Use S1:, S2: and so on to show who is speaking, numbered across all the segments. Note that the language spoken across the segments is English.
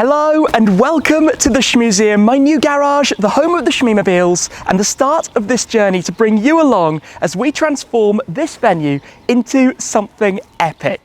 S1: Hello and welcome to the Shmuseum, my new garage, the home of the Shmeemobiles, and the start of this journey to bring you along as we transform this venue into something epic.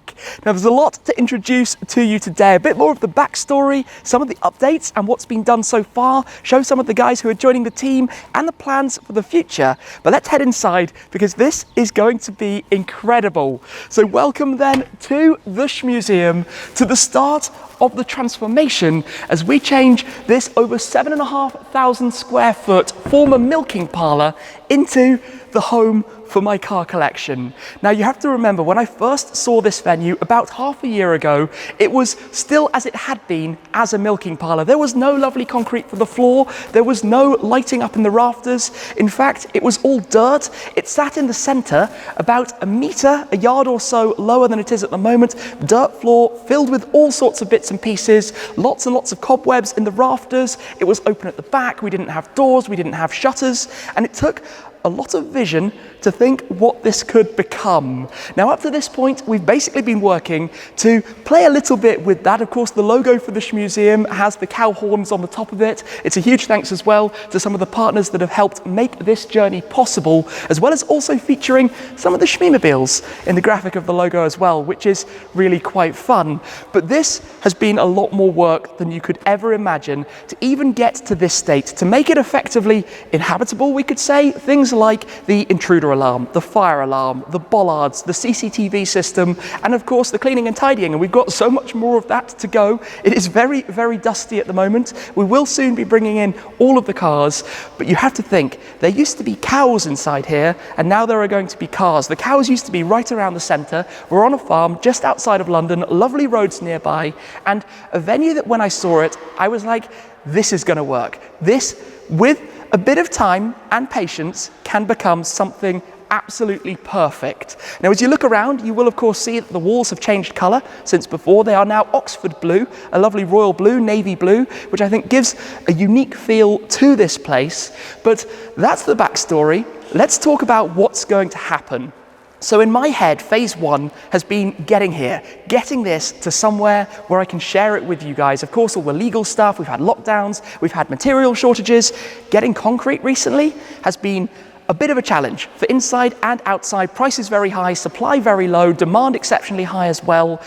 S1: Now there's a lot to introduce to you today, a bit more of the backstory, some of the updates and what's been done so far, show some of the guys who are joining the team and the plans for the future. But let's head inside because this is going to be incredible. So welcome then to the Shmuseum, to the start of the transformation as we change this over 7,500 square foot former milking parlour into the home for my car collection. Now you have to remember, when I first saw this venue about half a year ago, it was still as it had been as a milking parlour. There was no lovely concrete for the floor, there was no lighting up in the rafters. In fact, it was all dirt. It sat in the centre, about a metre, a yard or so lower than it is at the moment, dirt floor filled with all sorts of bits and pieces, lots and lots of cobwebs in the rafters. It was open at the back, we didn't have doors, we didn't have shutters, and it took a lot of vision to think what this could become. Now up to this point, we've basically been working to play a little bit with that. Of course, the logo for the Shmuseum has the cow horns on the top of it. It's a huge thanks as well to some of the partners that have helped make this journey possible, as well as also featuring some of the Shmeemobiles in the graphic of the logo as well, which is really quite fun. But this has been a lot more work than you could ever imagine to even get to this state, to make it effectively inhabitable, we could say. Things like the intruder alarm, the fire alarm, the bollards, the CCTV system, and of course the cleaning and tidying, and we've got so much more of that to go. It is very, very dusty at the moment. We will soon be bringing in all of the cars, but you have to think, there used to be cows inside here, and now there are going to be cars. The cows used to be right around the centre. We're on a farm just outside of London, lovely roads nearby, and a venue that when I saw it, I was like, this is going to work. This, with a bit of time and patience, can become something absolutely perfect. Now as you look around, you will of course see that the walls have changed colour since before. They are now Oxford blue, a lovely royal blue, navy blue, which I think gives a unique feel to this place. But that's the backstory. Let's talk about what's going to happen. So in my head, phase one has been getting here, getting this to somewhere where I can share it with you guys. Of course, all the legal stuff, we've had lockdowns, we've had material shortages. Getting concrete recently has been a bit of a challenge for inside and outside. Prices very high, supply very low, demand exceptionally high as well.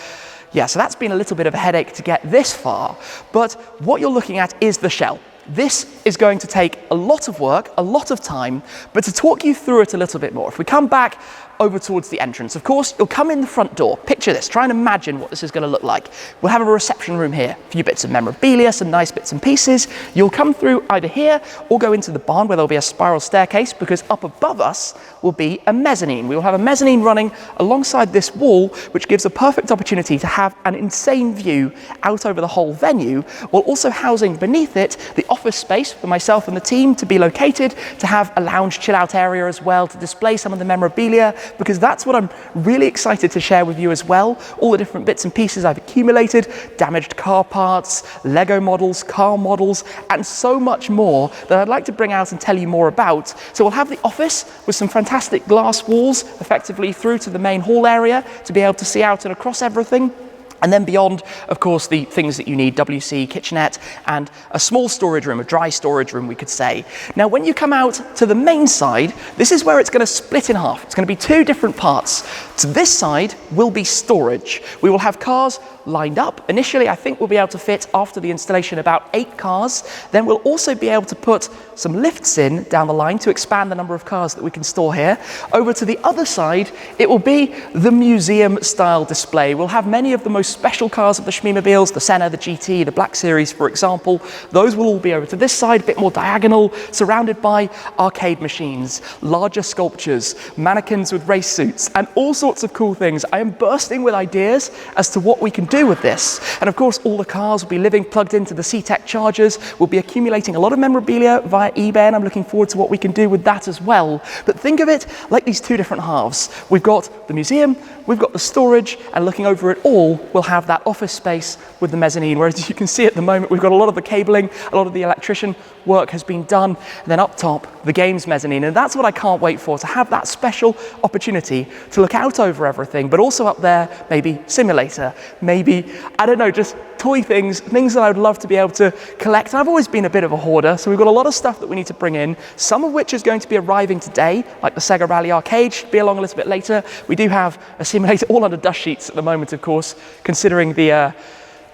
S1: Yeah, so that's been a little bit of a headache to get this far. But what you're looking at is the shell. This is going to take a lot of work, a lot of time, but to talk you through it a little bit more, if we come back over towards the entrance, of course, you'll come in the front door. Picture this, try and imagine what this is going to look like. We'll have a reception room here, a few bits of memorabilia, some nice bits and pieces. You'll come through either here or go into the barn where there'll be a spiral staircase, because up above us will be a mezzanine. We will have a mezzanine running alongside this wall, which gives a perfect opportunity to have an insane view out over the whole venue, while also housing beneath it the office space for myself and the team to be located, to have a lounge chill out area as well, to display some of the memorabilia, because that's what I'm really excited to share with you as well. All the different bits and pieces I've accumulated, damaged car parts, Lego models, car models, and so much more that I'd like to bring out and tell you more about. So we'll have the office with some fantastic glass walls, effectively through to the main hall area to be able to see out and across everything. And then beyond, of course, the things that you need, WC, kitchenette, and a small storage room, a dry storage room, we could say. Now, when you come out to the main side, this is where it's going to split in half. It's going to be two different parts. To this side will be storage. We will have cars lined up. Initially, I think we'll be able to fit, after the installation, about 8 cars. Then we'll also be able to put some lifts in down the line to expand the number of cars that we can store here. Over to the other side, it will be the museum-style display. We'll have many of the most special cars of the Shmeemobiles, the Senna, the GT, the Black Series, for example. Those will all be over to this side, a bit more diagonal, surrounded by arcade machines, larger sculptures, mannequins with race suits, and all sorts of cool things. I am bursting with ideas as to what we can do with this. And of course, all the cars will be living plugged into the C-Tech chargers. We'll be accumulating a lot of memorabilia via eBay, and I'm looking forward to what we can do with that as well. But think of it like these two different halves. We've got the museum, we've got the storage, and looking over it all, we'll have that office space with the mezzanine, whereas as you can see at the moment, we've got a lot of the cabling, a lot of the electrician work has been done, and then up top, the games mezzanine. And that's what I can't wait for, to have that special opportunity to look out over everything, but also up there, maybe simulator, maybe maybe, I don't know, just toy things that I would love to be able to collect. And I've always been a bit of a hoarder, so we've got a lot of stuff that we need to bring in, some of which is going to be arriving today, like the Sega Rally Arcade, should be along a little bit later. We do have a simulator all under dust sheets at the moment, of course, considering the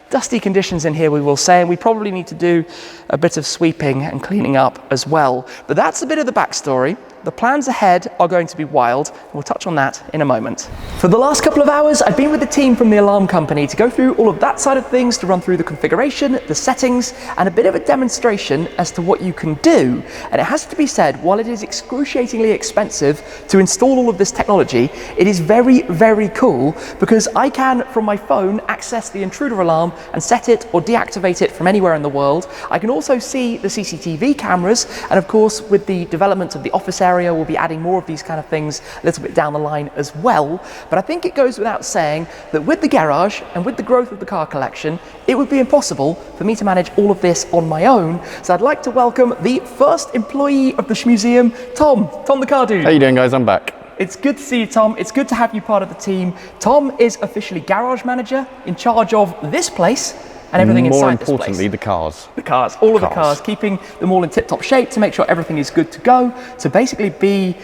S1: dusty conditions in here, we will say, and we probably need to do a bit of sweeping and cleaning up as well. But that's a bit of the backstory. The plans ahead are going to be wild, and we'll touch on that in a moment. For the last couple of hours, I've been with the team from the alarm company to go through all of that side of things, to run through the configuration, the settings, and a bit of a demonstration as to what you can do. And it has to be said, while it is excruciatingly expensive to install all of this technology, it is very, very cool, because I can, from my phone, access the intruder alarm and set it or deactivate it from anywhere in the world. I can also see the CCTV cameras, and of course, with the development of the office area, we'll be adding more of these kind of things a little bit down the line as well. But I think it goes without saying that with the garage and with the growth of the car collection, it would be impossible for me to manage all of this on my own. So I'd like to welcome the first employee of the Shmuseum, Tom the car dude.
S2: How you doing, guys? I'm back.
S1: It's good to see you, Tom. It's good to have you part of the team. Tom is officially garage manager, in charge of this place and everything inside this place.
S2: More importantly, the cars.
S1: The cars, all of the cars, keeping them all in tip-top shape to make sure everything is good to go, to basically be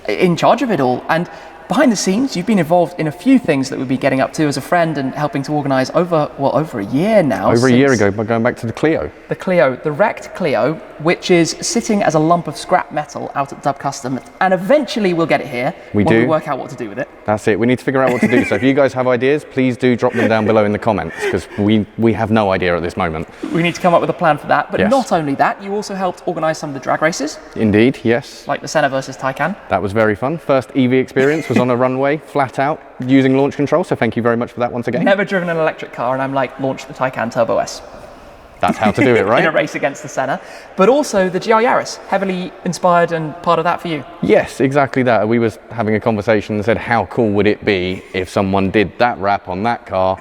S1: in charge of it all. And behind the scenes, you've been involved in a few things that we'll be getting up to as a friend and helping to organise over a year now.
S2: Over a year ago, by going back to the Clio.
S1: The Clio, the wrecked Clio, which is sitting as a lump of scrap metal out at Dub Custom, and eventually we'll get it here when we work out what to do with it.
S2: That's it, we need to figure out what to do. So if you guys have ideas, please do drop them down below in the comments, because we have no idea at this moment.
S1: We need to come up with a plan for that, but not only that, you also helped organise some of the drag races.
S2: Indeed, yes.
S1: Like the Senna versus Taycan.
S2: That was very fun. First EV experience was on a runway, flat out, using launch control, so thank you very much for that once again.
S1: Never driven an electric car, and I'm like, launch the Taycan Turbo S.
S2: That's how to do it, right?
S1: In a race against the Senna. But also the GR Yaris, heavily inspired and part of that for you.
S2: Yes, exactly that. We was having a conversation and said, how cool would it be if someone did that wrap on that car?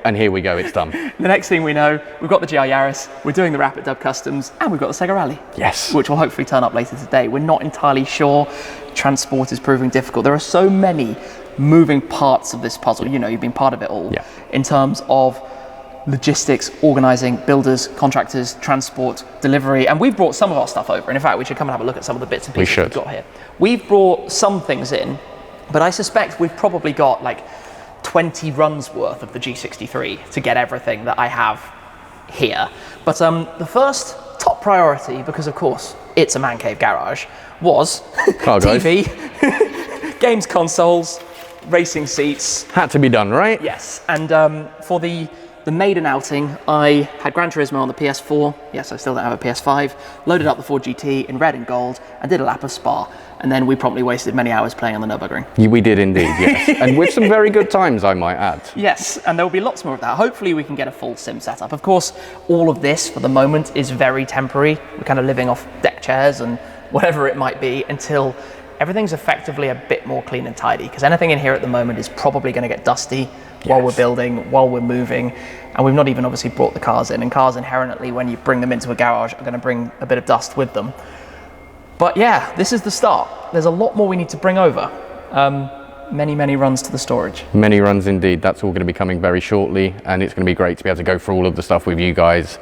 S2: And here we go, it's done.
S1: The next thing we know, we've got the GR Yaris, we're doing the wrap at Dub Customs, and we've got the Sega Rally.
S2: Yes.
S1: Which will hopefully turn up later today. We're not entirely sure. Transport is proving difficult. There are so many moving parts of this puzzle. You know, you've been part of it all.
S2: Yeah.
S1: In terms of logistics, organising, builders, contractors, transport, delivery, and we've brought some of our stuff over. And in fact, we should come and have a look at some of the bits and pieces we've got here. We've brought some things in, but I suspect we've probably got like 20 runs worth of the G63 to get everything that I have here. But the first top priority, because of course it's a man cave garage, was TV, games consoles, racing seats.
S2: Had to be done, right?
S1: Yes, and for the maiden outing, I had Gran Turismo on the PS4. Yes, I still don't have a PS5. Loaded up the Ford GT in red and gold and did a lap of Spa. And then we promptly wasted many hours playing on the Nürburgring.
S2: We did indeed, yes. And with some very good times, I might add.
S1: Yes, and there will be lots more of that. Hopefully we can get a full sim setup. Of course, all of this for the moment is very temporary. We're kind of living off deck chairs and whatever it might be until everything's effectively a bit more clean and tidy, because anything in here at the moment is probably going to get dusty while we're building, while we're moving, and we've not even obviously brought the cars in, and cars inherently, when you bring them into a garage, are going to bring a bit of dust with them. But yeah, this is the start. There's a lot more we need to bring over. Many runs to the storage. Many
S2: runs indeed. That's all going to be coming very shortly, and it's going to be great to be able to go through all of the stuff with you guys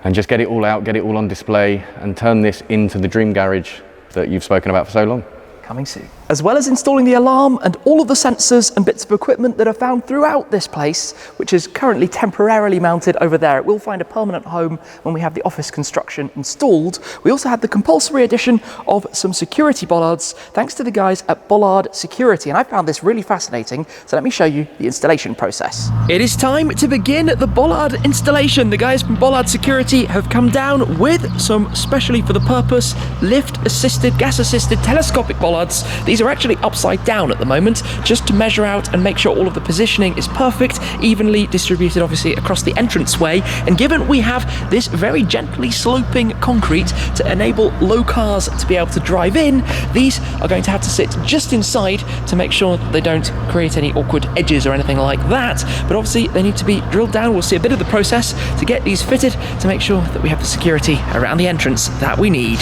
S2: and just get it all out, get it all on display, and turn this into the dream garage that you've spoken about for so long.
S1: Coming soon. As well as installing the alarm and all of the sensors and bits of equipment that are found throughout this place, which is currently temporarily mounted over there. It will find a permanent home when we have the office construction installed. We also had the compulsory addition of some security bollards, thanks to the guys at Bollard Security, and I found this really fascinating, so let me show you the installation process. It is time to begin the Bollard installation. The guys from Bollard Security have come down with some specially for the purpose lift-assisted, gas-assisted telescopic bollards. These are actually upside down at the moment, just to measure out and make sure all of the positioning is perfect, evenly distributed obviously across the entranceway. And given we have this very gently sloping concrete to enable low cars to be able to drive in, these are going to have to sit just inside to make sure that they don't create any awkward edges or anything like that. But obviously they need to be drilled down. We'll see a bit of the process to get these fitted to make sure that we have the security around the entrance that we need.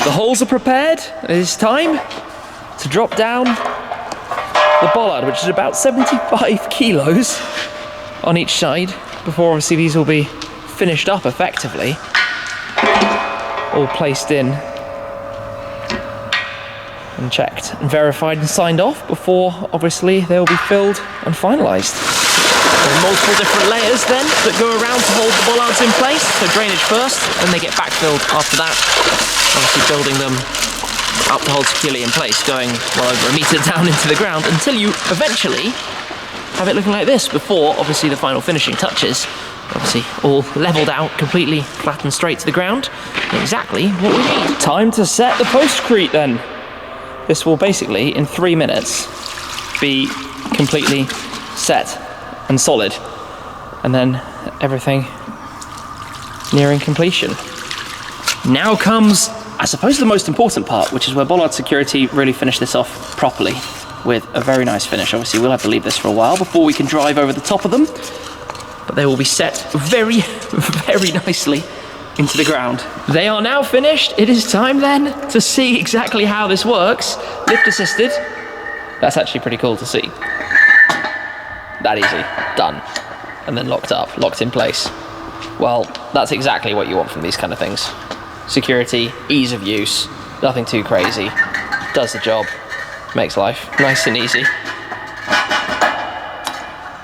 S1: The holes are prepared. It is time to drop down the bollard, which is about 75 kilos on each side, before obviously these will be finished up effectively, all placed in and checked and verified and signed off before obviously they'll be filled and finalised. There are multiple different layers then that go around to hold the bollards in place. So drainage first, then they get backfilled after that, obviously building them up to hold securely in place, going well over a metre down into the ground until you eventually have it looking like this before obviously the final finishing touches. Obviously all levelled out, completely flat and straight to the ground. Exactly what we need. Time to set the postcrete then. This will basically, in 3 minutes, be completely set and solid. And then everything nearing completion. Now comes, I suppose, the most important part, which is where Bollard Security really finish this off properly with a very nice finish. Obviously, we'll have to leave this for a while before we can drive over the top of them. But they will be set very, very nicely into the ground. They are now finished. It is time then to see exactly how this works. Lift assisted. That's actually pretty cool to see. That easy, done. And then locked up, locked in place. Well, that's exactly what you want from these kind of things. Security, ease of use, nothing too crazy. Does the job, makes life nice and easy.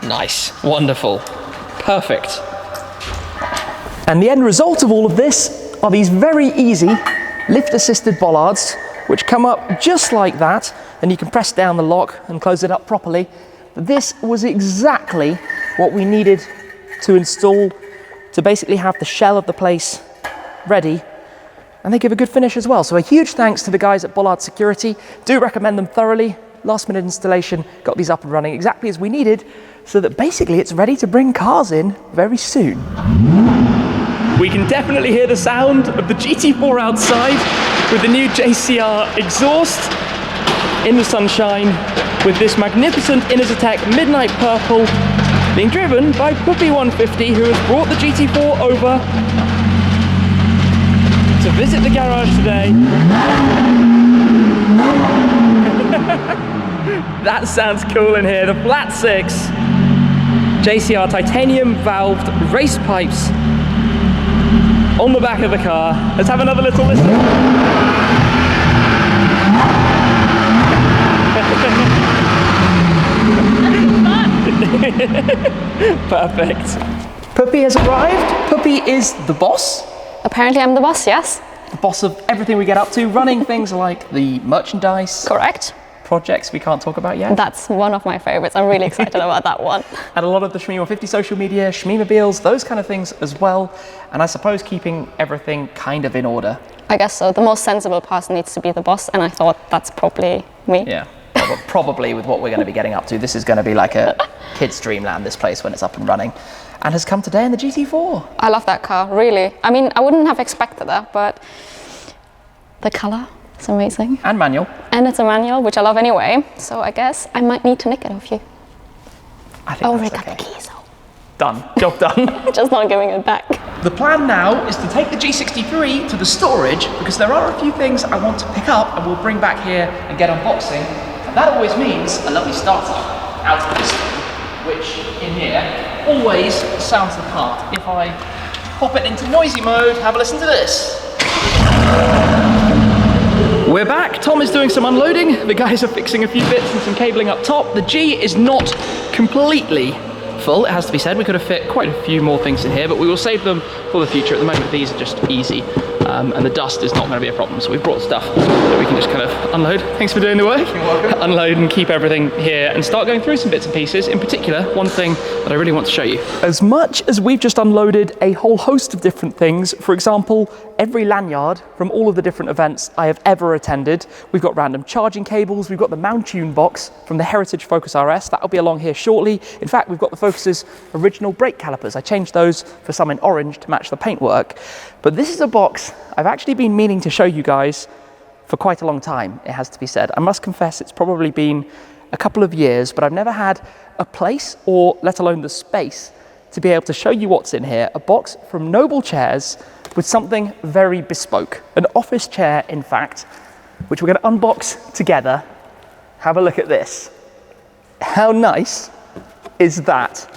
S1: Nice, wonderful, perfect. And the end result of all of this are these very easy lift-assisted bollards, which come up just like that, and you can press down the lock and close it up properly. But this was exactly what we needed to install to basically have the shell of the place ready, and they give a good finish as well. So a huge thanks to the guys at Bollard Security. Do recommend them thoroughly. Last minute installation, got these up and running exactly as we needed, so that basically it's ready to bring cars in very soon. We can definitely hear the sound of the GT4 outside with the new JCR exhaust in the sunshine with this magnificent Innovatec Midnight Purple being driven by Puppy 150, who has brought the GT4 over to visit the garage today. That sounds cool in here. The flat 6 JCR titanium valved race pipes on the back of the car. Let's have another little listen. Perfect. Puppy has arrived. Puppy is the boss.
S3: Apparently I'm the boss, yes.
S1: The boss of everything we get up to, running things like the merchandise.
S3: Correct.
S1: Projects we can't talk about yet.
S3: That's one of my favorites. I'm really excited about that one.
S1: And a lot of the Shmee 150 social media, Shmeemobiles, those kind of things as well. And I suppose keeping everything kind of in order.
S3: I guess so. The most sensible person needs to be the boss, and I thought that's probably me.
S1: Yeah, probably with what we're going to be getting up to. This is going to be like a kid's dreamland, this place, when it's up and running. And has come today in the GT4.
S3: I love that car, really. I mean, I wouldn't have expected that, but the color is amazing.
S1: And manual.
S3: And it's a manual, which I love anyway. So I guess I might need to nick it off you.
S1: I think
S3: already
S1: that's
S3: got
S1: okay.
S3: the keys, though.
S1: Done. Job done.
S3: Just not giving it back.
S1: The plan now is to take the G63 to the storage, because there are a few things I want to pick up and we'll bring back here and get unboxing. And that always means a lovely startup out of this thing, which in here always sounds the part. If I pop it into noisy mode, have a listen to this. We're back. Tom is doing some unloading. The guys are fixing a few bits and some cabling up top. The G is not completely full, it has to be said. We could have fit quite a few more things in here, but we will save them for the future. At the moment, these are just easy, and the dust is not going to be a problem. So we've brought stuff that we can just kind of unload. Thanks for doing the work. You're welcome.
S2: Unload and keep everything here and start going through some bits and pieces. In particular, one thing that I really want to show you.
S1: As much as we've just unloaded a whole host of different things, for example, every lanyard from all of the different events I have ever attended. We've got random charging cables, we've got the Mountune box from the Heritage Focus RS, that'll be along here shortly. In fact, we've got the Focus's original brake calipers. I changed those for some in orange to match the paintwork. But this is a box I've actually been meaning to show you guys for quite a long time, it has to be said. I must confess it's probably been a couple of years, but I've never had a place, or let alone the space, to be able to show you what's in here. A box from Noble Chairs with something very bespoke. An office chair, in fact, which we're going to unbox together have a look at this. How nice is that?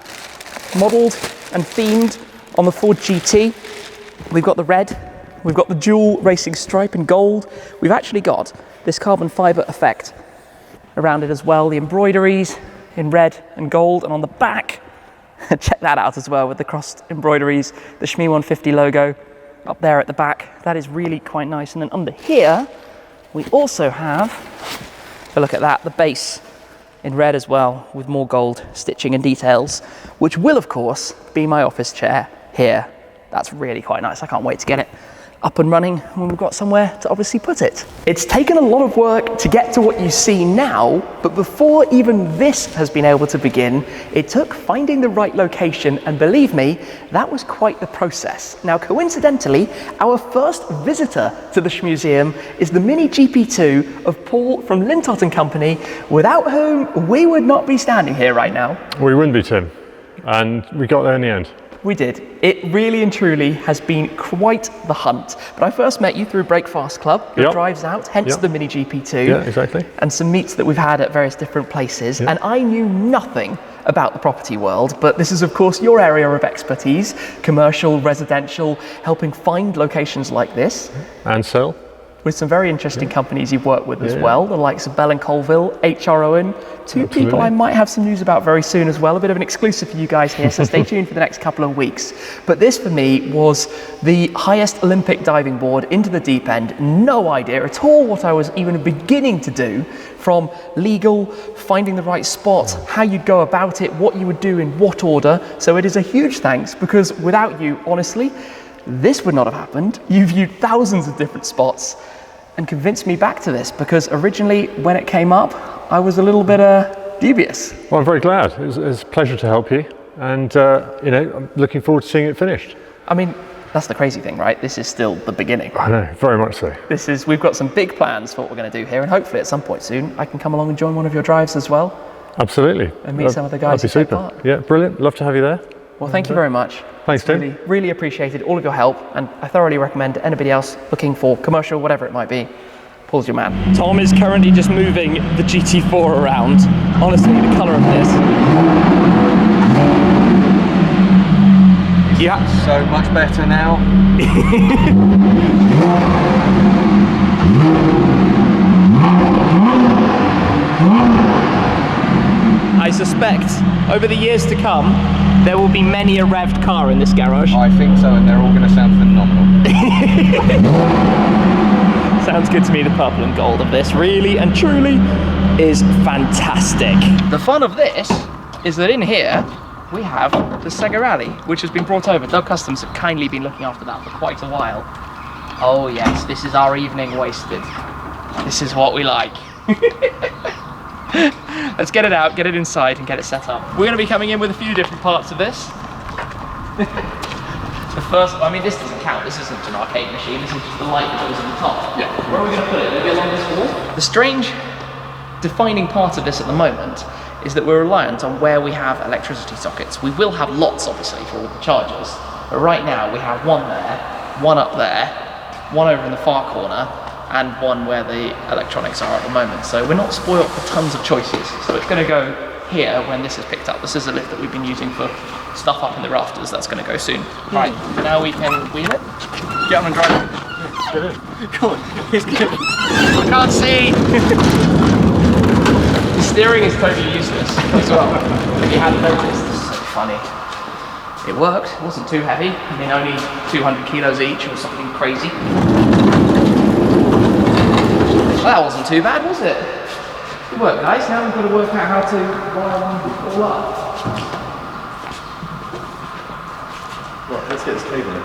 S1: Modelled and themed on the Ford GT. We've got the red, we've got the dual racing stripe in gold. We've actually got this carbon fibre effect around it as well. The embroideries in red and gold, and on the back, check that out as well with the crossed embroideries, the Shmee 150 logo up there at the back. That is really quite nice. And then under here, we also have, a look at that, the base in red as well, with more gold stitching and details, which will of course be my office chair here. That's really quite nice. I can't wait to get it up and running when we've got somewhere to obviously put it. It's taken a lot of work to get to what you see now, but before even this has been able to begin, it took finding the right location, and believe me, that was quite the process. Now, coincidentally, our first visitor to the Shmuseum is the Mini GP2 of Paul from Lintott Company, without whom we would not be standing here right now.
S4: We wouldn't be, Tim. And we got there in the end.
S1: We did. It really and truly has been quite the hunt. But I first met you through Brakefast Club, your drives out, hence the Mini GP2.
S4: Yeah, exactly.
S1: And some meets that we've had at various different places. And I knew nothing about the property world, but this is of course your area of expertise, commercial, residential, helping find locations like this.
S4: And sell.
S1: With some very interesting companies you've worked with as well, the likes of Bell & Colville, HR Owen, two people I might have some news about very soon as well, a bit of an exclusive for you guys here, so stay tuned for the next couple of weeks. But this for me was the highest Olympic diving board into the deep end. No idea at all what I was even beginning to do, from legal, finding the right spot, how you'd go about it, what you would do in what order. So it is a huge thanks, because without you, honestly, this would not have happened. You viewed thousands of different spots and convinced me back to this, because originally when it came up, I was a little bit dubious.
S4: Well, I'm very glad. It's a pleasure to help you. And, you know, I'm looking forward to seeing it finished.
S1: I mean, that's the crazy thing, right? This is still the beginning.
S4: I know, very much so.
S1: We've got some big plans for what we're going to do here, and hopefully at some point soon, I can come along and join one of your drives as well.
S4: Absolutely.
S1: And meet some of the guys.
S4: That'd be super. Yeah, brilliant. Love to have you there.
S1: Well, thank you very much.
S4: Thanks, Tim.
S1: Really, really appreciated all of your help, and I thoroughly recommend to anybody else looking for commercial, whatever it might be, Paul's your man. Tom is currently just moving the GT4 around. Honestly, the colour of this. Yeah.
S2: So much better now.
S1: I suspect over the years to come, there will be many a revved car in this garage.
S2: I think so, and they're all going to sound phenomenal.
S1: Sounds good to me. The purple and gold of this really and truly is fantastic. The fun of this is that in here we have the Sega Rally, which has been brought over. Doug Customs have kindly been looking after that for quite a while. Oh yes, this is our evening wasted. This is what we like. Let's get it out, get it inside and get it set up. We're going to be coming in with a few different parts of this. The first, I mean, this doesn't count. This isn't an arcade machine. This is just the light that goes on the top. Yeah. Where are we going to put it? Maybe along this wall? The strange defining part of this at the moment is that we're reliant on where we have electricity sockets. We will have lots, obviously, for all the chargers. But right now, we have one there, one up there, one over in the far corner, and one where the electronics are at the moment. So we're not spoiled for tons of choices. So it's going to go here when this is picked up. This is a lift that we've been using for stuff up in the rafters. That's going to go soon. Right, now we can wheel it. Get on and drive it. Come on, he's good. I can't see. The steering is totally useless as well. If you hadn't noticed, this is so funny. It worked, it wasn't too heavy. I mean, only 200 kilos each or something crazy. Well, that wasn't too bad, was it? Good work, guys. Now we've got to work out how to wire one all up.
S4: Right, let's get this cable in.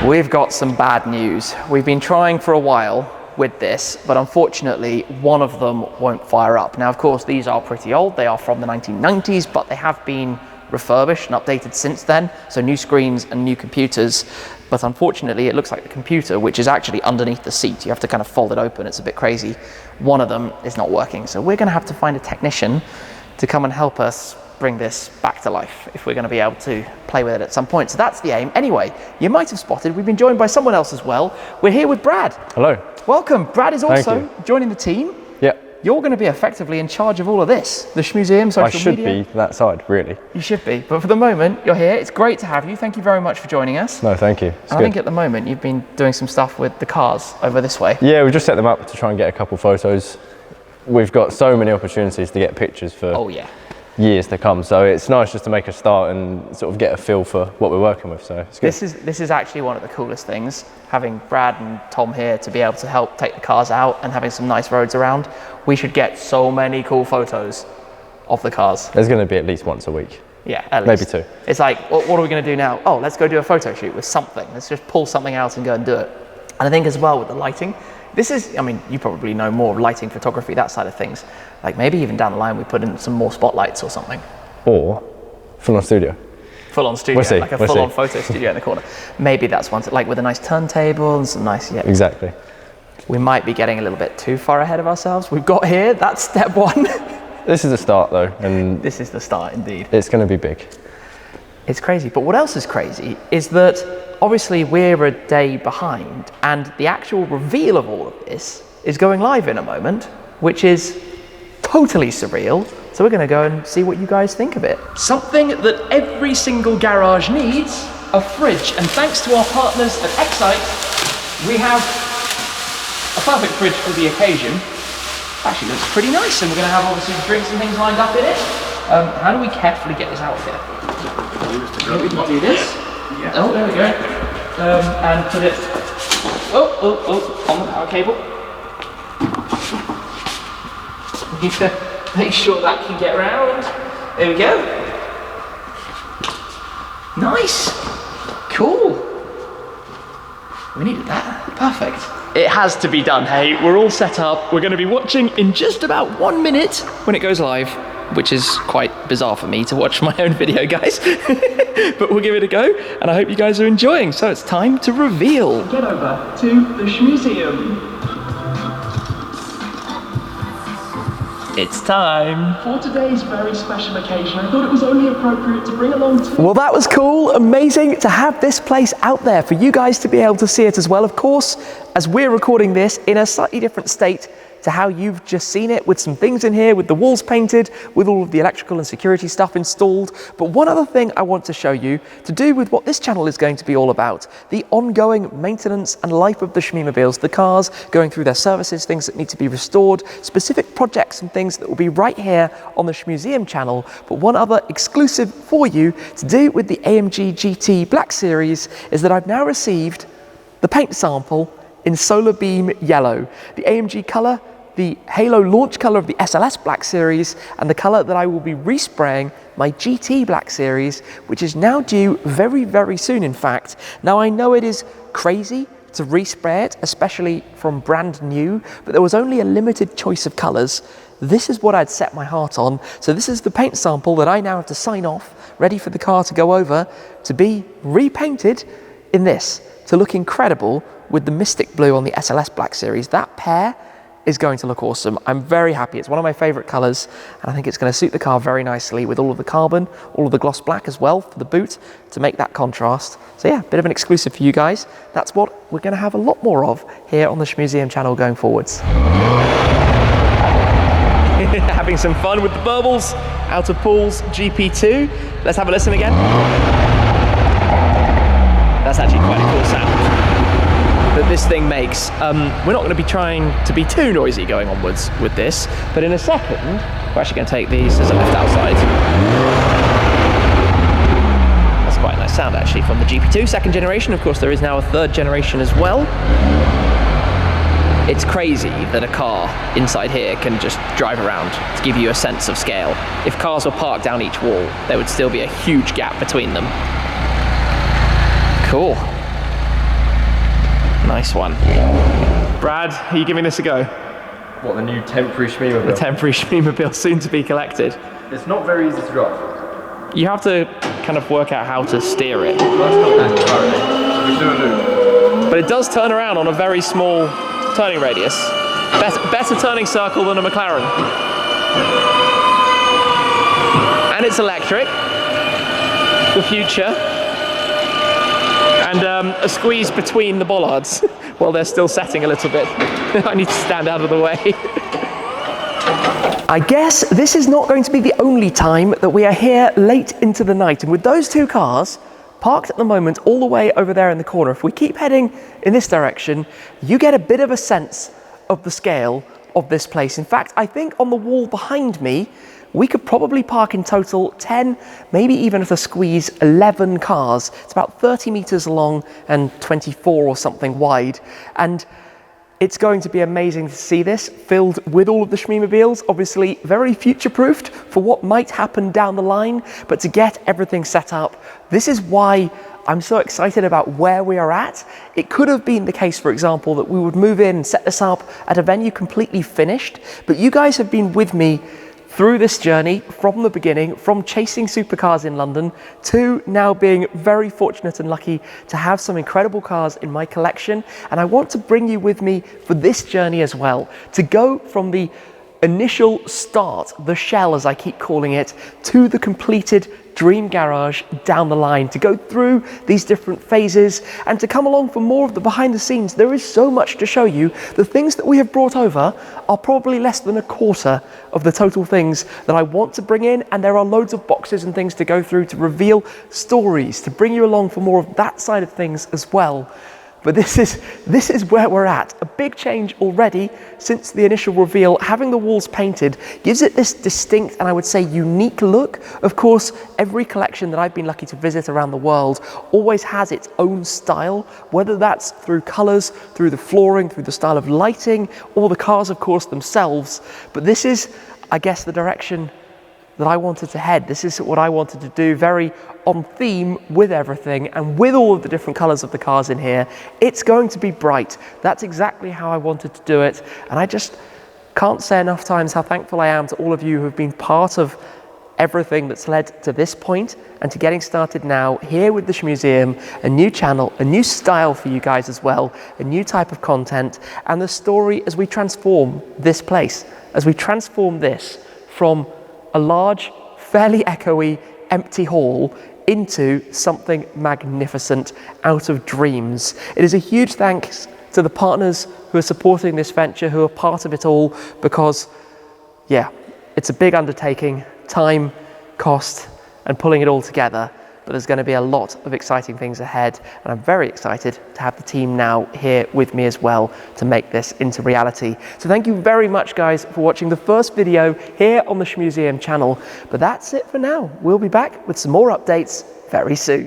S1: We've got some bad news. We've been trying for a while with this, but unfortunately one of them won't fire up. Now, of course, these are pretty old. They are from the 1990s, but they have been refurbished and updated since then. So new screens and new computers. But unfortunately, it looks like the computer, which is actually underneath the seat, you have to kind of fold it open. It's a bit crazy. One of them is not working. So we're going to have to find a technician to come and help us bring this back to life if we're going to be able to play with it at some point. So that's the aim. Anyway, you might have spotted we've been joined by someone else as well. We're here with Brad.
S5: Hello.
S1: Welcome. Brad is
S5: Thank
S1: also
S5: you.
S1: joining the team.
S5: Yeah.
S1: You're going to be effectively in charge of all of this, the Shmuseum, social media.
S5: I should be that side, really.
S1: You should be, but for the moment, you're here. It's great to have you. Thank you very much for joining us.
S5: No, thank you.
S1: I think at the moment you've been doing some stuff with the cars over this way.
S5: Yeah, we just set them up to try and get a couple photos. We've got so many opportunities to get pictures for years to come, so it's nice just to make a start and sort of get a feel for what we're working with. So it's good.
S1: This is actually one of the coolest things, having Brad and Tom here to be able to help take the cars out and having some nice roads around. We should get so many cool photos of the cars.
S5: There's going to be at least once a week.
S1: Yeah, at least.
S5: Maybe 2.
S1: It's like, what are we going to do now? Oh, let's go do a photo shoot with something. Let's just pull something out and go and do it. And I think as well with the lighting, this is, I mean, you probably know more of lighting, photography, that side of things. Like maybe even down the line we put in some more spotlights or something.
S5: Or full-on studio.
S1: Full-on studio,
S5: We'll see,
S1: like a
S5: we'll
S1: full-on
S5: see.
S1: photo studio in the corner. Maybe that's one, like with a nice turntable and some nice,
S5: Exactly.
S1: We might be getting a little bit too far ahead of ourselves. We've got here, that's step 1.
S5: This is a start though, and
S1: This is the start indeed.
S5: it's going to be big.
S1: It's crazy, but what else is crazy is that obviously we're a day behind and the actual reveal of all of this is going live in a moment, which is totally surreal. So we're going to go and see what you guys think of it. Something that every single garage needs, a fridge. And thanks to our partners at Excite, we have a perfect fridge for the occasion. Actually looks pretty nice, and we're going to have obviously drinks and things lined up in it. How do we carefully get this out here? We can do this. Oh, there we go. And put it on the power cable. We need to make sure that can get around. There we go. Nice. Cool. We needed that. Perfect. It has to be done, hey. We're all set up. We're going to be watching in just about 1 minute when it goes live, which is quite bizarre for me to watch my own video, guys. But we'll give it a go, and I hope you guys are enjoying. So it's time to reveal. Get over to the Shmuseum. It's time. For today's very special occasion, I thought it was only appropriate to bring along two. Well, that was cool, amazing to have this place out there for you guys to be able to see it as well. Of course, as we're recording this in a slightly different state to how you've just seen it, with some things in here, with the walls painted, with all of the electrical and security stuff installed. But one other thing I want to show you, to do with what this channel is going to be all about, the ongoing maintenance and life of the Shmeemobiles, the cars going through their services, things that need to be restored, specific projects and things that will be right here on the Shmuseum channel. But one other exclusive for you to do with the AMG GT Black Series is that I've now received the paint sample in Solar Beam Yellow, the AMG colour, the Halo launch colour of the SLS Black Series, and the colour that I will be respraying my GT Black Series, which is now due very, very soon, in fact. Now, I know it is crazy to respray it, especially from brand new, but there was only a limited choice of colours. This is what I'd set my heart on. So this is the paint sample that I now have to sign off, ready for the car to go over, to be repainted in this, to look incredible with the Mystic Blue on the SLS Black Series. That pair is going to look awesome. I'm very happy. It's one of my favorite colors, and I think it's going to suit the car very nicely with all of the carbon, all of the gloss black as well for the boot to make that contrast. So yeah, bit of an exclusive for you guys. That's what we're going to have a lot more of here on the Shmuseum channel going forwards. Having some fun with the burbles out of Paul's GP2. Let's have a listen again. That's actually quite a cool sound that this thing makes. We're not going to be trying to be too noisy going onwards with this, but in a second, we're actually going to take these as a left outside. That's quite a nice sound actually from the GP2, second generation. Of course, there is now a third generation as well. It's crazy that a car inside here can just drive around to give you a sense of scale. If cars were parked down each wall, there would still be a huge gap between them. Cool. Nice one. Brad, are you giving this a go?
S5: What, the new temporary Shmeemobile?
S1: The temporary Shmeemobile soon to be collected.
S5: It's not very easy to drive.
S1: You have to kind of work out how to steer it.
S5: That's not that currently. We do a loop.
S1: But it does turn around on a very small turning radius. Better turning circle than a McLaren. And it's electric, the future, and a squeeze between the bollards while they're still setting a little bit. I need to stand out of the way. I guess this is not going to be the only time that we are here late into the night, and with those two cars parked at the moment all the way over there in the corner, if we keep heading in this direction, you get a bit of a sense of the scale of this place. In fact, I think on the wall behind me, we could probably park in total 10, maybe even at a squeeze 11 cars. It's about 30 meters long and 24 or something wide. And it's going to be amazing to see this filled with all of the Shmeemobiles, obviously very future-proofed for what might happen down the line, but to get everything set up, this is why I'm so excited about where we are at. It could have been the case, for example, that we would move in and set this up at a venue completely finished, but you guys have been with me through this journey from the beginning, from chasing supercars in London to now being very fortunate and lucky to have some incredible cars in my collection. And I want to bring you with me for this journey as well, to go from the initial start, the shell as I keep calling it, to the completed dream garage down the line, to go through these different phases and to come along for more of the behind the scenes. There is so much to show you. The things that we have brought over are probably less than a quarter of the total things that I want to bring in, and there are loads of boxes and things to go through to reveal stories, to bring you along for more of that side of things as well. But this is where we're at. A big change already since the initial reveal. Having the walls painted gives it this distinct and I would say unique look. Of course, every collection that I've been lucky to visit around the world always has its own style, whether that's through colors, through the flooring, through the style of lighting, or the cars, of course, themselves. But this is, I guess, the direction that I wanted to head. This is what I wanted to do, very on theme with everything and with all of the different colors of the cars in here. It's going to be bright. That's exactly how I wanted to do it. And I just can't say enough times how thankful I am to all of you who have been part of everything that's led to this point and to getting started now here with the Shmuseum, a new channel, a new style for you guys as well, a new type of content, and the story as we transform this place, as we transform this from a large, fairly echoey, empty hall into something magnificent out of dreams. It is a huge thanks to the partners who are supporting this venture, who are part of it all, because, yeah, it's a big undertaking, time, cost, and pulling it all together. But there's going to be a lot of exciting things ahead, and I'm very excited to have the team now here with me as well to make this into reality. So thank you very much, guys, for watching the first video here on the Shmuseum channel. But that's it for now. We'll be back with some more updates very soon.